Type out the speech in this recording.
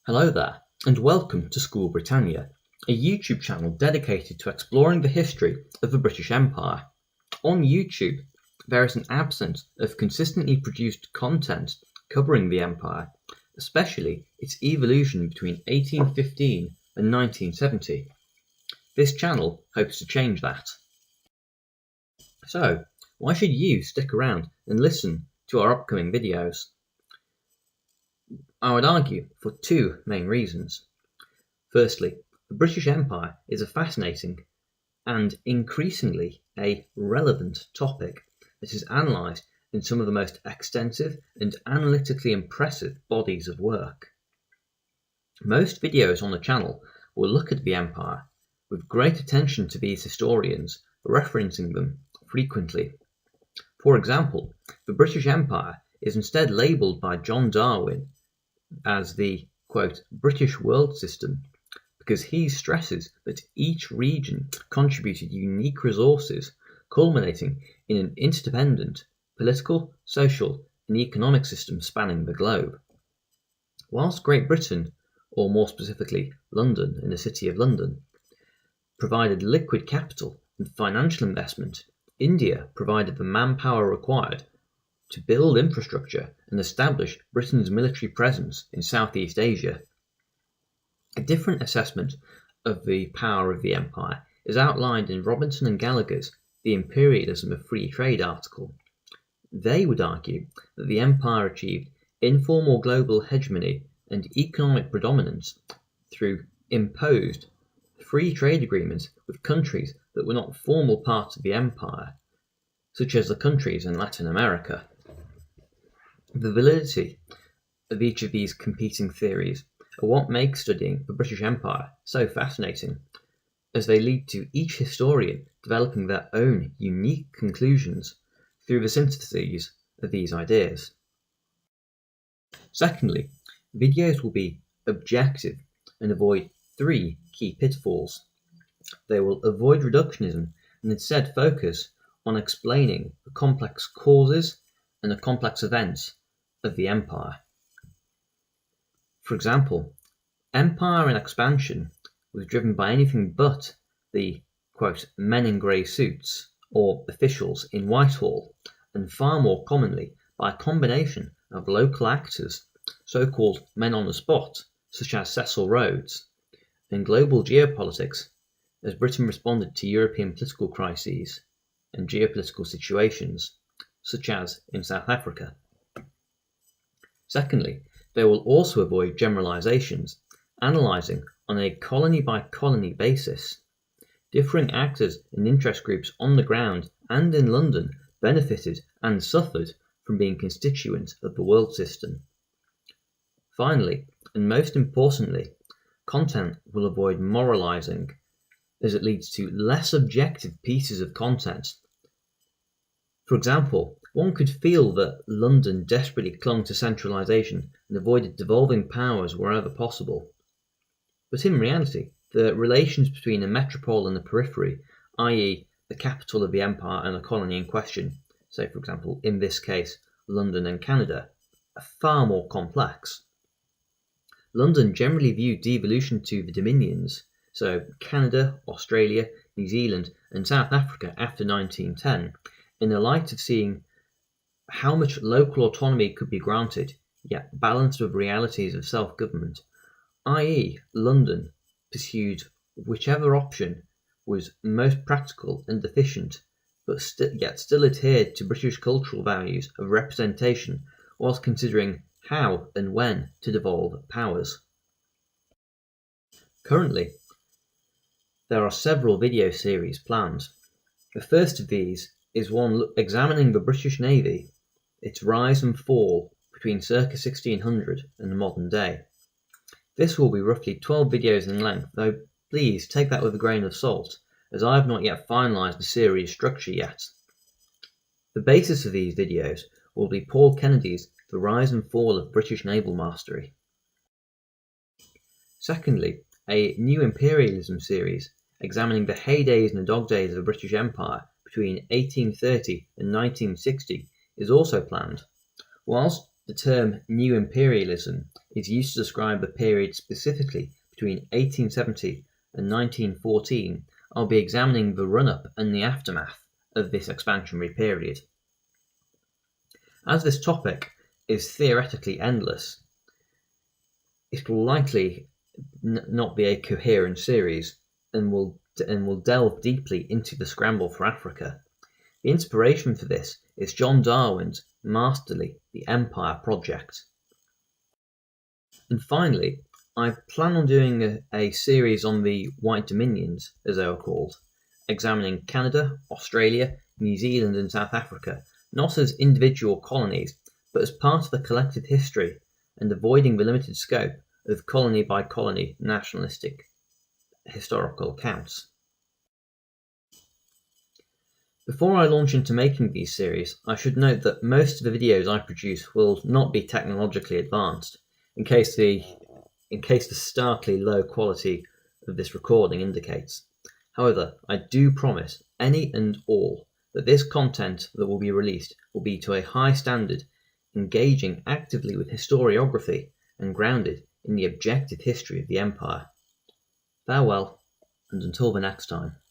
Hello there, and welcome to School Britannia, a YouTube channel dedicated to exploring the history of the British Empire. On YouTube, there is an absence of consistently produced content covering the Empire, especially its evolution between 1815 and 1970. This channel hopes to change that. So, why should you stick around and listen to our upcoming videos? I would argue for two main reasons. Firstly, the British Empire is a fascinating and increasingly a relevant topic that is analysed in some of the most extensive and analytically impressive bodies of work. Most videos on the channel will look at the Empire with great attention to these historians, referencing them frequently. For example, the British Empire is instead labelled by John Darwin as the, quote, British world system, because he stresses that each region contributed unique resources, culminating in an interdependent political, social, and economic system spanning the globe. Whilst Great Britain, or more specifically London and the City of London, provided liquid capital and financial investment, India provided the manpower required to build infrastructure and establish Britain's military presence in Southeast Asia. A different assessment of the power of the empire is outlined in Robinson and Gallagher's The Imperialism of Free Trade article. They would argue that the empire achieved informal global hegemony and economic predominance through imposed free trade agreements with countries that were not formal parts of the empire, such as the countries in Latin America. The validity of each of these competing theories are what makes studying the British Empire so fascinating, as they lead to each historian developing their own unique conclusions through the syntheses of these ideas. Secondly, videos will be objective and avoid three key pitfalls. They will avoid reductionism and instead focus on explaining the complex causes and the complex events of the empire. For example, empire and expansion was driven by anything but the, quote, men in grey suits or officials in Whitehall, and far more commonly by a combination of local actors, so-called men on the spot, such as Cecil Rhodes, and global geopolitics, as Britain responded to European political crises and geopolitical situations, such as in South Africa. Secondly, they will also avoid generalizations, analysing on a colony-by-colony basis. Differing actors and interest groups on the ground and in London benefited and suffered from being constituents of the world system. Finally, and most importantly, content will avoid moralising, as it leads to less objective pieces of content. For example, one could feel that London desperately clung to centralisation and avoided devolving powers wherever possible. But in reality, the relations between a metropole and the periphery, i.e. the capital of the empire and the colony in question, say for example in this case London and Canada, are far more complex. London generally viewed devolution to the dominions, so Canada, Australia, New Zealand and South Africa after 1910, in the light of seeing how much local autonomy could be granted, yet balanced with realities of self-government, i.e. London pursued whichever option was most practical and efficient, but yet still adhered to British cultural values of representation whilst considering how and when to devolve powers. Currently, there are several video series planned. The first of these is one examining the British Navy, its rise and fall between circa 1600 and the modern day. This will be roughly 12 videos in length, though please take that with a grain of salt, as I have not yet finalised the series structure yet. The basis of these videos will be Paul Kennedy's The Rise and Fall of British Naval Mastery. Secondly, a new imperialism series examining the heydays and the dog days of the British Empire between 1830 and 1960 is also planned. Whilst the term New Imperialism is used to describe the period specifically between 1870 and 1914. I'll be examining the run-up and the aftermath of this expansionary period. As this topic is theoretically endless, it will likely not be a coherent series and will delve deeply into the scramble for Africa. The inspiration for this is John Darwin's masterly The Empire Project. And finally, I plan on doing a series on the White Dominions, as they were called, examining Canada, Australia, New Zealand and South Africa, not as individual colonies, but as part of the collective history, and avoiding the limited scope of colony by colony nationalistic historical accounts. Before I launch into making these series, I should note that most of the videos I produce will not be technologically advanced, in case the starkly low quality of this recording indicates. However, I do promise any and all that this content that will be released will be to a high standard, engaging actively with historiography and grounded in the objective history of the empire. Farewell, and until the next time.